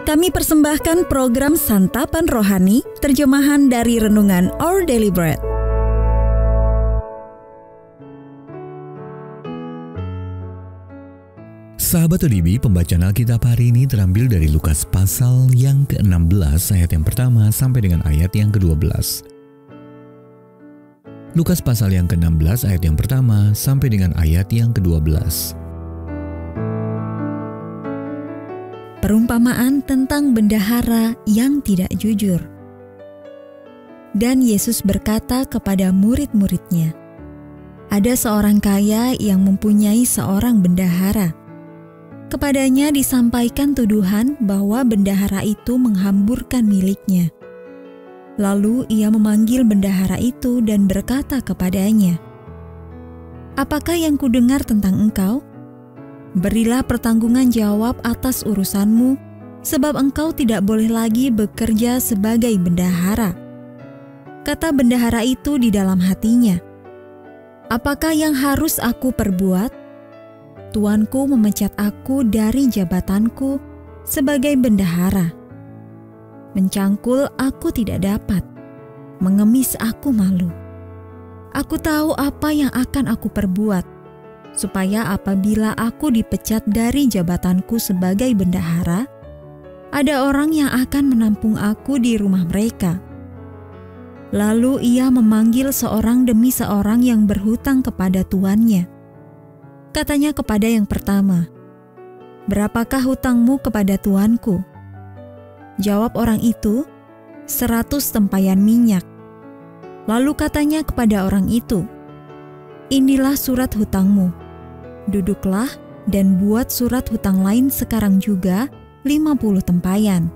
Kami persembahkan program Santapan Rohani, terjemahan dari Renungan Our Daily Bread. Sahabat ODB, pembacaan Alkitab hari ini terambil dari Lukas pasal yang ke-16 ayat yang pertama sampai dengan ayat yang ke-12. Lukas pasal yang ke-16 ayat yang pertama sampai dengan ayat yang ke-12. Perumpamaan tentang bendahara yang tidak jujur. Dan Yesus berkata kepada murid-muridnya, "Ada seorang kaya yang mempunyai seorang bendahara. Kepadanya disampaikan tuduhan bahwa bendahara itu menghamburkan miliknya. Lalu ia memanggil bendahara itu dan berkata kepadanya, 'Apakah yang kudengar tentang engkau? Berilah pertanggungan jawab atas urusanmu, sebab engkau tidak boleh lagi bekerja sebagai bendahara.' Kata bendahara itu di dalam hatinya, 'Apakah yang harus aku perbuat? Tuanku memecat aku dari jabatanku sebagai bendahara. Mencangkul aku tidak dapat, mengemis aku malu. Aku tahu apa yang akan aku perbuat, supaya apabila aku dipecat dari jabatanku sebagai bendahara, ada orang yang akan menampung aku di rumah mereka.' Lalu ia memanggil seorang demi seorang yang berhutang kepada tuannya. Katanya kepada yang pertama, 'Berapakah hutangmu kepada tuanku?' Jawab orang itu, 100 tempayan minyak. Lalu katanya kepada orang itu, 'Inilah surat hutangmu. Duduklah dan buat surat hutang lain sekarang juga 50 tempayan.'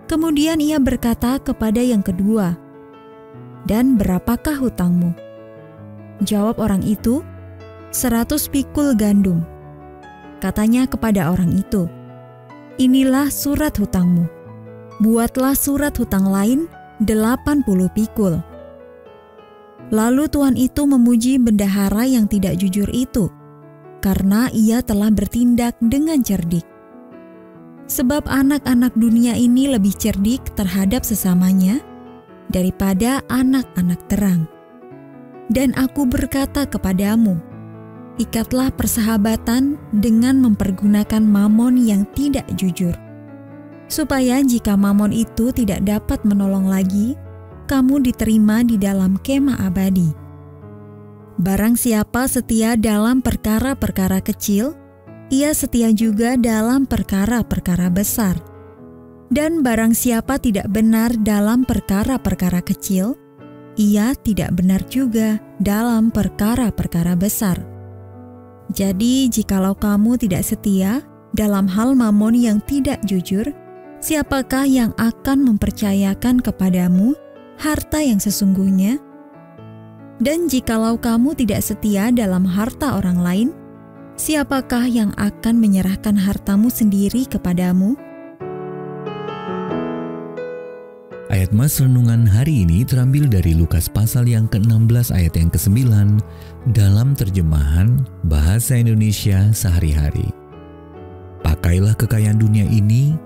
Kemudian ia berkata kepada yang kedua, 'Dan berapakah hutangmu?' Jawab orang itu, 100 pikul gandum. Katanya kepada orang itu, 'Inilah surat hutangmu. Buatlah surat hutang lain 80 pikul.' Lalu tuan itu memuji bendahara yang tidak jujur itu, karena ia telah bertindak dengan cerdik. Sebab anak-anak dunia ini lebih cerdik terhadap sesamanya daripada anak-anak terang. Dan aku berkata kepadamu, ikatlah persahabatan dengan mempergunakan mamon yang tidak jujur, supaya jika mamon itu tidak dapat menolong lagi, kamu diterima di dalam kemah abadi. Barang siapa setia dalam perkara-perkara kecil, ia setia juga dalam perkara-perkara besar. Dan barang siapa tidak benar dalam perkara-perkara kecil, ia tidak benar juga dalam perkara-perkara besar. Jadi, jikalau kamu tidak setia dalam hal mamon yang tidak jujur, siapakah yang akan mempercayakan kepadamu harta yang sesungguhnya? Dan jikalau kamu tidak setia dalam harta orang lain, siapakah yang akan menyerahkan hartamu sendiri kepadamu?" Ayat Mas Renungan hari ini terambil dari Lukas pasal yang ke-16 ayat yang ke-9 dalam terjemahan Bahasa Indonesia Sehari-hari. Pakailah kekayaan dunia ini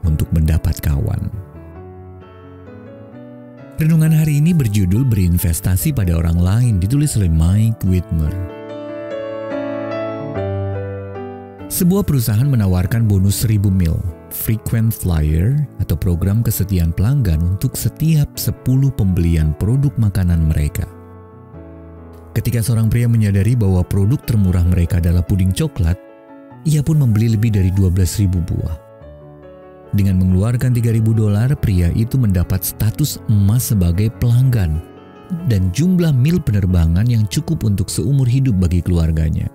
untuk mendapat kawan. Renungan hari ini berjudul Berinvestasi pada Orang Lain, ditulis oleh Mike Whitmer. Sebuah perusahaan menawarkan bonus 1000 mil, frequent flyer, atau program kesetiaan pelanggan untuk setiap 10 pembelian produk makanan mereka. Ketika seorang pria menyadari bahwa produk termurah mereka adalah puding coklat, ia pun membeli lebih dari 12.000 buah. Dengan mengeluarkan $3.000, pria itu mendapat status emas sebagai pelanggan dan jumlah mil penerbangan yang cukup untuk seumur hidup bagi keluarganya.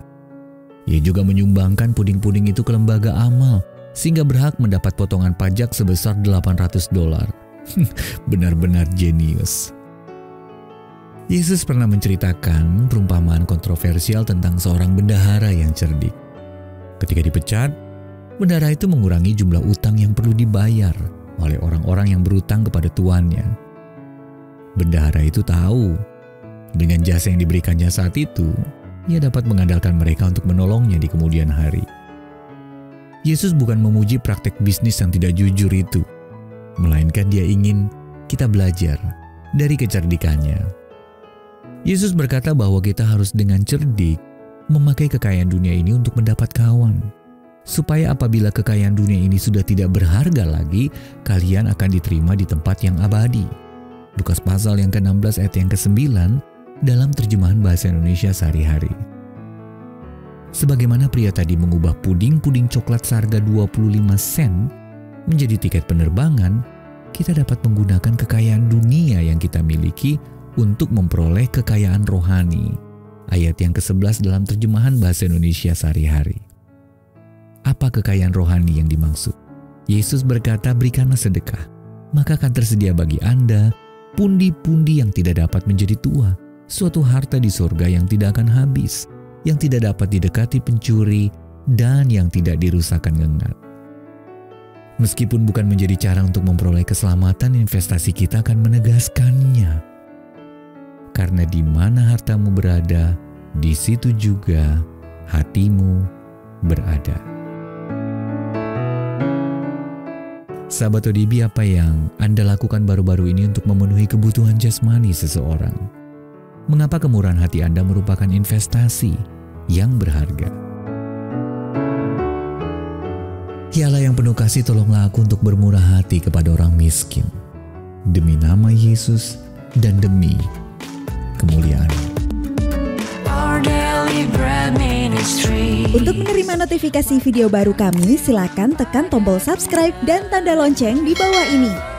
Ia juga menyumbangkan puding-puding itu ke lembaga amal, sehingga berhak mendapat potongan pajak sebesar $800. Benar-benar jenius. Yesus pernah menceritakan perumpamaan kontroversial tentang seorang bendahara yang cerdik. Ketika dipecat, bendahara itu mengurangi jumlah utang yang perlu dibayar oleh orang-orang yang berutang kepada tuannya. Bendahara itu tahu, dengan jasa yang diberikannya saat itu, ia dapat mengandalkan mereka untuk menolongnya di kemudian hari. Yesus bukan memuji praktek bisnis yang tidak jujur itu, melainkan Dia ingin kita belajar dari kecerdikannya. Yesus berkata bahwa kita harus dengan cerdik memakai kekayaan dunia ini untuk mendapat kawan, supaya apabila kekayaan dunia ini sudah tidak berharga lagi, kalian akan diterima di tempat yang abadi. Lukas pasal yang ke-16 ayat yang ke-9 dalam terjemahan bahasa Indonesia sehari-hari. Sebagaimana pria tadi mengubah puding-puding coklat seharga 25 sen menjadi tiket penerbangan, kita dapat menggunakan kekayaan dunia yang kita miliki untuk memperoleh kekayaan rohani. Ayat yang ke-11 dalam terjemahan bahasa Indonesia sehari-hari. Apa kekayaan rohani yang dimaksud? Yesus berkata, berikanlah sedekah, maka akan tersedia bagi Anda pundi-pundi yang tidak dapat menjadi tua, suatu harta di surga yang tidak akan habis, yang tidak dapat didekati pencuri, dan yang tidak dirusakkan ngengat. Meskipun bukan menjadi cara untuk memperoleh keselamatan, investasi kita akan menegaskannya. Karena di mana hartamu berada, di situ juga hatimu berada. Sahabat ODB, apa yang Anda lakukan baru-baru ini untuk memenuhi kebutuhan jasmani seseorang? Mengapa kemurahan hati Anda merupakan investasi yang berharga? Ya Allah yang penuh kasih, tolonglah aku untuk bermurah hati kepada orang miskin, demi nama Yesus dan demi kemuliaan. Untuk menerima notifikasi video baru kami, silakan tekan tombol subscribe dan tanda lonceng di bawah ini.